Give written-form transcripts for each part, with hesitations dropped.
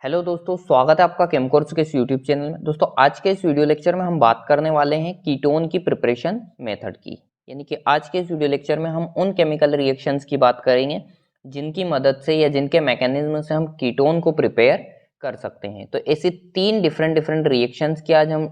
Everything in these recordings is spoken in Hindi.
हेलो दोस्तों, स्वागत है आपका केमकोर्स के इस यूट्यूब चैनल में। दोस्तों, आज के इस वीडियो लेक्चर में हम बात करने वाले हैं कीटोन की प्रिपरेशन मेथड की। यानी कि आज के इस वीडियो लेक्चर में हम उन केमिकल रिएक्शंस की बात करेंगे जिनकी मदद से या जिनके मैकेनिज्म से हम कीटोन को प्रिपेयर कर सकते हैं। तो ऐसी तीन डिफरेंट रिएक्शंस की आज हम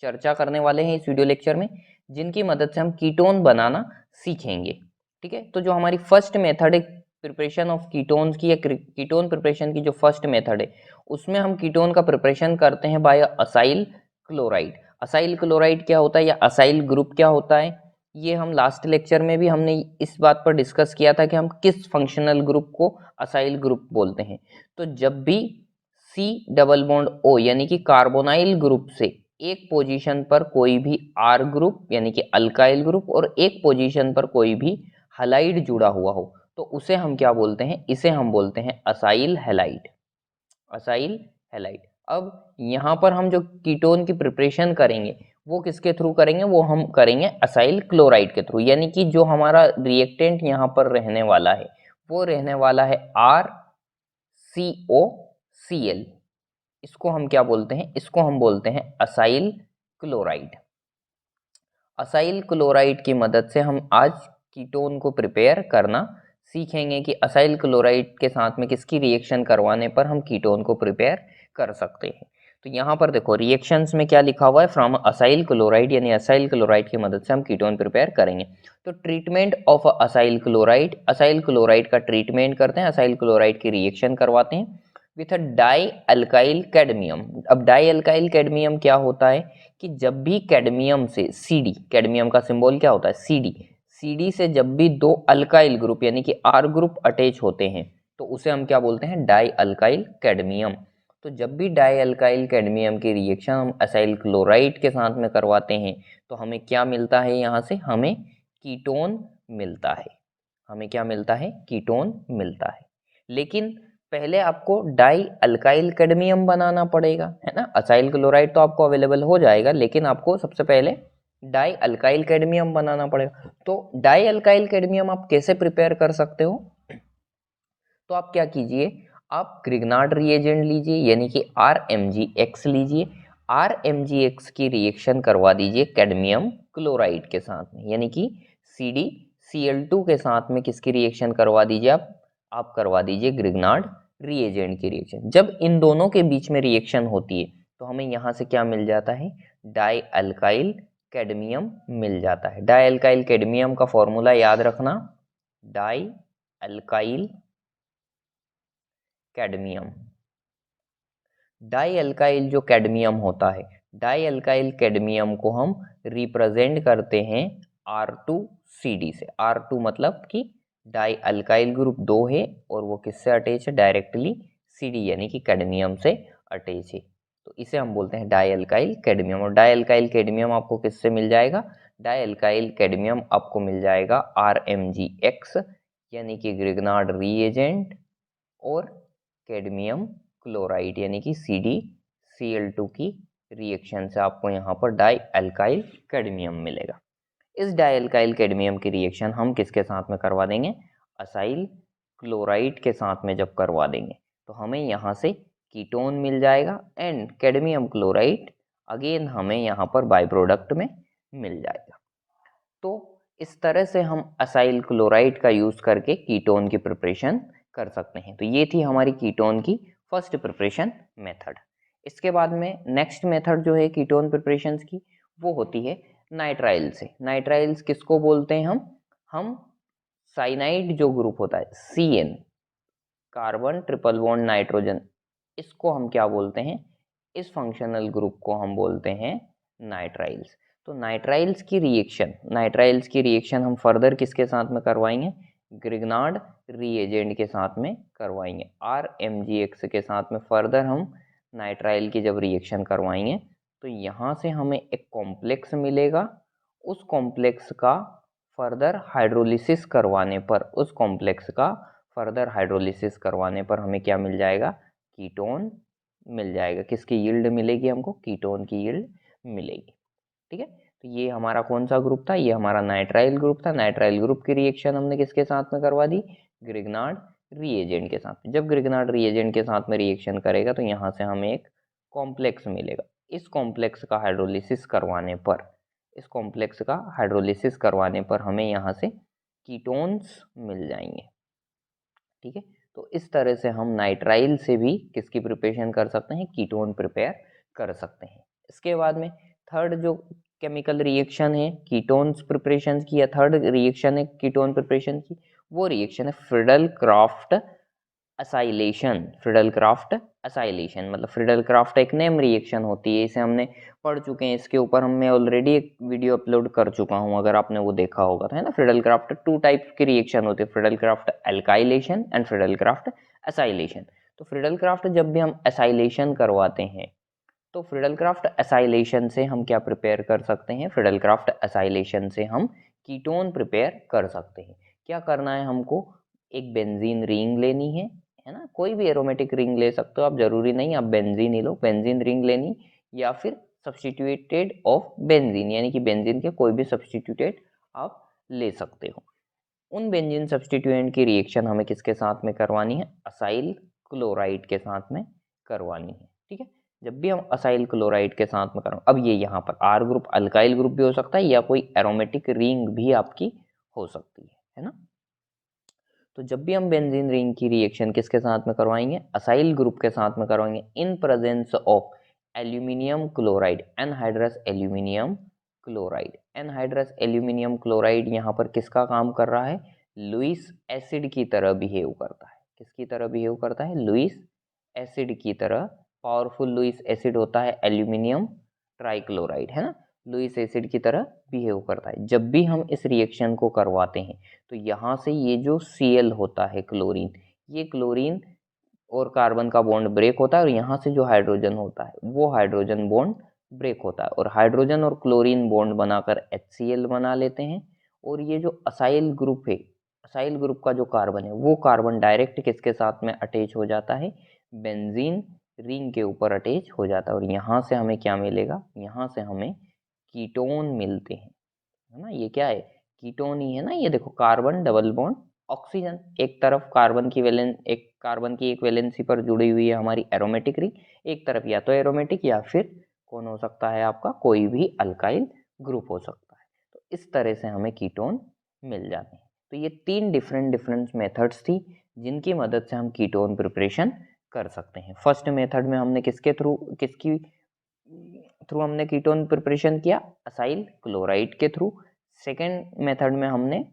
चर्चा करने वाले हैं इस वीडियो लेक्चर में, जिनकी मदद से हम कीटोन बनाना सीखेंगे। ठीक है, तो जो हमारी फर्स्ट मेथड है प्रिपरेशन ऑफ कीटोन्स की या कीटोन प्रिपरेशन की जो फर्स्ट मेथड है, उसमें हम कीटोन का प्रिपरेशन करते हैं by acyl chloride. Acyl chloride क्या होता है या असाइल ग्रुप क्या होता है, ये हम लास्ट लेक्चर में भी हमने इस बात पर डिस्कस किया था कि हम किस फंक्शनल ग्रुप को असाइल ग्रुप बोलते हैं। तो जब भी सी डबल बॉन्ड ओ यानी कि कार्बोनाइल ग्रुप से एक पोजीशन पर कोई भी आर ग्रुप यानी कि अल्काइल ग्रुप और एक पोजीशन पर कोई भी हलाइड जुड़ा हुआ हो, तो उसे हम क्या बोलते हैं, इसे हम बोलते हैं असाइल हैलाइड। Acyl halide. अब यहाँ पर हम जो कीटोन की प्रिपरेशन करेंगे वो किसके थ्रू करेंगे, वो हम करेंगे असाइल क्लोराइड के थ्रू। यानी कि जो हमारा रिएक्टेंट यहाँ पर रहने वाला है वो रहने वाला है RCOCl। इसको हम क्या बोलते हैं, इसको हम बोलते हैं असाइल क्लोराइड। असाइल क्लोराइड की मदद से हम आज कीटोन को प्रिपेयर करना सीखेंगे कि असाइल क्लोराइड के साथ में किसकी रिएक्शन करवाने पर हम कीटोन को प्रिपेयर कर सकते हैं। तो यहाँ पर देखो रिएक्शंस में क्या लिखा हुआ है, फ्रॉम असाइल क्लोराइड, यानी असाइल क्लोराइड की मदद से हम कीटोन प्रिपेयर करेंगे। तो ट्रीटमेंट ऑफ असाइल क्लोराइड का ट्रीटमेंट करते हैं, असाइल क्लोराइड की रिएक्शन करवाते हैं विथ डाई अल्काइल कैडमियम। अब डाई अल्काइल कैडमियम क्या होता है कि जब भी कैडमियम से Cd, कैडमियम का सिंबल क्या होता है Cd से जब भी दो अल्काइल ग्रुप यानी कि R ग्रुप अटैच होते हैं तो उसे हम क्या बोलते हैं, डाई अल्काइल कैडमियम। तो जब भी डाई अल्काइल कैडमियम की रिएक्शन हम असाइल क्लोराइड के साथ में करवाते हैं तो हमें क्या मिलता है, यहाँ से हमें कीटोन मिलता है। हमें क्या मिलता है, कीटोन मिलता है। लेकिन पहले आपको डाई अल्काइल कैडमियम बनाना पड़ेगा, है ना। असाइल क्लोराइड तो आपको अवेलेबल हो जाएगा, लेकिन आपको सबसे पहले डाई अल्काइल कैडमियम बनाना पड़ेगा। तो डाई अल्काइल कैडमियम आप कैसे प्रिपेयर कर सकते हो, तो आप क्या कीजिए, आप ग्रिग्नार्ड रिएजेंट लीजिए यानी कि RMgX लीजिए। RMgX की रिएक्शन करवा दीजिए कैडमियम क्लोराइड के साथ में, यानी कि CdCl2 के साथ में किसकी रिएक्शन करवा दीजिए, आप करवा दीजिए ग्रिग्नार्ड रिएजेंट की रिएक्शन। जब इन दोनों के बीच में रिएक्शन होती है तो हमें यहाँ से क्या मिल जाता है, डाई अल्काइल कैडमियम मिल जाता है। डाई अल्काइल कैडमियम का फॉर्मूला याद रखना, die alkyl cadmium. Die alkyl जो कैडमियम होता है, डाई अल्काइल कैडमियम को हम रिप्रेजेंट करते हैं R2CD से। R2 मतलब कि डाई अल्काइल ग्रुप 2 है और वो किससे अटैच है, डायरेक्टली CD यानी कि कैडमियम से अटैच है। तो इसे हम बोलते हैं डाई अल्काइल कैडमियम। और डाई अल्काइल कैडमियम आपको किससे मिल जाएगा, डाई अल्काइल कैडमियम आपको मिल जाएगा RMgX यानी कि ग्रिग्नार्ड रीएजेंट और कैडमियम क्लोराइड यानी कि CdCl2 की रिएक्शन से आपको यहाँ पर डाई अल्काइल कैडमियम मिलेगा। इस डाई अल्काइल कैडमियम की रिएक्शन हम किसके साथ में करवा देंगे, असाइल क्लोराइड के साथ में जब करवा देंगे तो हमें यहाँ से कीटोन मिल जाएगा एंड कैडमियम क्लोराइड अगेन हमें यहाँ पर बाय प्रोडक्ट में मिल जाएगा। तो इस तरह से हम असाइल क्लोराइड का यूज करके कीटोन की प्रिपरेशन कर सकते हैं। तो ये थी हमारी कीटोन की फर्स्ट प्रिपरेशन मेथड। इसके बाद में नेक्स्ट मेथड जो है कीटोन प्रिपरेशन की, वो होती है नाइट्राइल से। नाइट्राइल्स किसको बोलते हैं हम साइनाइड जो ग्रुप होता है CN, carbon triple bond nitrogen, इसको हम क्या बोलते हैं, इस फंक्शनल ग्रुप को हम बोलते हैं नाइट्राइल्स। तो नाइट्राइल्स की रिएक्शन हम फर्दर किसके साथ में करवाएंगे, ग्रिग्नार्ड रीएजेंट के साथ में करवाएंगे। RMgX के साथ में फर्दर हम नाइट्राइल की जब रिएक्शन करवाएंगे तो यहाँ से हमें एक कॉम्प्लेक्स मिलेगा। उस कॉम्प्लेक्स का फर्दर हाइड्रोलिसिस करवाने पर हमें क्या मिल जाएगा, कीटोन मिल जाएगा। किसकी यील्ड मिलेगी हमको, कीटोन की यील्ड मिलेगी। ठीक है, तो ये हमारा कौन सा ग्रुप था, ये हमारा नाइट्राइल ग्रुप था। नाइट्राइल ग्रुप की रिएक्शन हमने किसके साथ में करवा दी, ग्रिग्नार्ड रिएजेंट के साथ में। जब ग्रिगनार्ड रिएजेंट के साथ में रिएक्शन करेगा तो यहाँ से हमें एक कॉम्प्लेक्स मिलेगा। इस कॉम्प्लेक्स का हाइड्रोलिसिस करवाने पर हमें यहाँ से कीटोन्स मिल जाएंगे। ठीक है, तो इस तरह से हम नाइट्राइल से भी किसकी प्रिपरेशन कर सकते हैं, कीटोन प्रिपेयर कर सकते हैं। इसके बाद में थर्ड जो केमिकल रिएक्शन है कीटोन्स प्रिपरेशन की, या थर्ड रिएक्शन है कीटोन प्रिपरेशन की, वो रिएक्शन है फ्रीडल क्राफ्ट असाइलेशन। मतलब फ्रीडल क्राफ्ट एक नेम रिएक्शन होती है, इसे हमने पढ़ चुके हैं, इसके ऊपर मैं ऑलरेडी एक वीडियो अपलोड कर चुका हूं, अगर आपने वो देखा होगा तो, है ना। फ्रीडल क्राफ्ट 2 टाइप की रिएक्शन होती है, Friedel craft alkylation and Friedel craft acylation. तो फ्रीडल क्राफ्ट जब भी हम असाइलेशन करवाते हैं तो फ्रीडल क्राफ्ट असाइलेशन से हम क्या प्रिपेयर कर सकते हैं, फ्रीडल क्राफ्ट असाइलेशन से हम कीटोन प्रिपेयर कर सकते हैं। क्या करना है हमको, एक बेंजीन रिंग लेनी है ना, कोई भी एरोमेटिक रिंग ले सकते हो आप, जरूरी नहीं आप बेंजीन ही लो। बेंजीन रिंग लेनी, या फिर सब्स्टिट्यूटेड ऑफ बेंजीन, यानी कि बेंजीन के कोई भी सब्स्टिट्यूटेड आप ले सकते हो। उन बेंजीन सब्स्टिट्यूएंट की रिएक्शन हमें किसके साथ में करवानी है, असाइल क्लोराइड के साथ में करवानी है। ठीक है, जब भी हम असाइल क्लोराइड के साथ में करें, अब ये यहाँ पर आर ग्रुप अल्काइल ग्रुप भी हो सकता है, या कोई एरोमेटिक रिंग भी आपकी हो सकती है ना। तो जब भी हम बेंजीन रिंग की रिएक्शन किसके साथ में करवाएंगे, असाइल ग्रुप के साथ में करवाएंगे, in presence of aluminium chloride, anhydrous aluminium chloride. Anhydrous aluminium chloride यहाँ पर किसका काम कर रहा है, लुईस एसिड की तरह बिहेव करता है। किसकी तरह बिहेव करता है, लुईस एसिड की तरह। पावरफुल लुईस एसिड होता है एल्यूमिनियम ट्राइक्लोराइड, है ना, लुईस एसिड की तरह बिहेव करता है। जब भी हम इस रिएक्शन को करवाते हैं तो यहाँ से ये जो Cl होता है क्लोरीन, ये क्लोरीन और कार्बन का बॉन्ड ब्रेक होता है, और यहाँ से जो हाइड्रोजन होता है वो हाइड्रोजन बॉन्ड ब्रेक होता है, और हाइड्रोजन और क्लोरीन बॉन्ड बनाकर HCl बना लेते हैं। और ये जो असाइल ग्रुप है, असाइल ग्रुप का जो कार्बन है वो कार्बन डायरेक्ट किसके साथ में अटैच हो जाता है, बेंजीन रिंग के ऊपर अटैच हो जाता है। और यहाँ से हमें क्या मिलेगा, यहाँ से हमें कीटोन मिलते हैं, है ना। ये क्या है, कीटोन ही है ना। ये देखो कार्बन डबल बॉन्ड ऑक्सीजन, एक तरफ कार्बन की एक वैलेंसी पर जुड़ी हुई है हमारी एरोमेटिक रिंग, एक तरफ या तो एरोमेटिक या फिर कौन हो सकता है आपका, कोई भी अल्काइल ग्रुप हो सकता है। तो इस तरह से हमें कीटोन मिल जाते हैं। तो ये 3 डिफरेंट मेथड्स थी जिनकी मदद से हम कीटोन प्रिपरेशन कर सकते हैं। फर्स्ट मेथड में हमने किसके थ्रू हमने कीटोन प्रिपरेशन किया, असाइल क्लोराइड के थ्रू। सेकेंड मेथड में हमने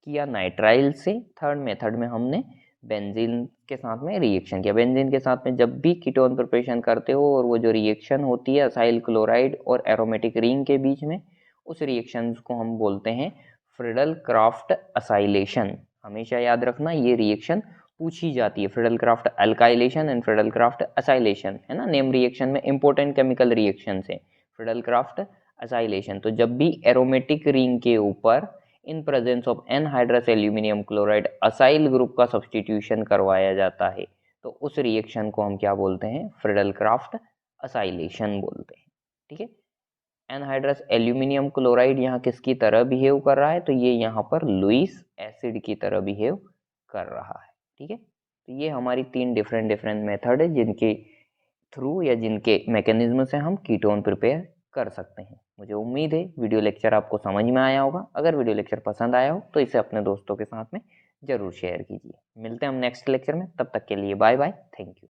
किया नाइट्राइल से। थर्ड मेथड में हमने बेंजीन के साथ में रिएक्शन किया। बेंजीन के साथ में जब भी कीटोन प्रिपरेशन करते हो और वो जो रिएक्शन होती है असाइल क्लोराइड और एरोमेटिक रिंग के बीच में, उस रिएक्शन को हम बोलते हैं फ्रीडल क्राफ्ट असाइलेशन। हमेशा याद रखना ये रिएक्शन पूछी जाती है, Friedel craft alkylation and Friedel craft acylation, है ना। नेम रिएक्शन में इंपॉर्टेंट केमिकल रिएक्शन है फ्रीडल क्राफ्ट असाइलेशन। तो जब भी एरोमेटिक रिंग के ऊपर in presence of anhydrous aluminium chloride acyl group का सब्स्टिट्यूशन करवाया जाता है तो उस रिएक्शन को हम क्या बोलते हैं, फ्रीडल क्राफ्ट असाइलेशन बोलते हैं। ठीक है, एनहाइड्रस एल्यूमिनियम क्लोराइड यहाँ किसकी तरह बिहेव कर रहा है, तो ये यहाँ पर लुईस एसिड की तरह बिहेव कर रहा है। ठीक है, तो ये हमारी 3 डिफरेंट मेथड है जिनके थ्रू या जिनके मैकेनिज्म से हम कीटोन प्रिपेयर कर सकते हैं। मुझे उम्मीद है वीडियो लेक्चर आपको समझ में आया होगा। अगर वीडियो लेक्चर पसंद आया हो तो इसे अपने दोस्तों के साथ में जरूर शेयर कीजिए। मिलते हैं हम नेक्स्ट लेक्चर में, तब तक के लिए बाय बाय, थैंक यू।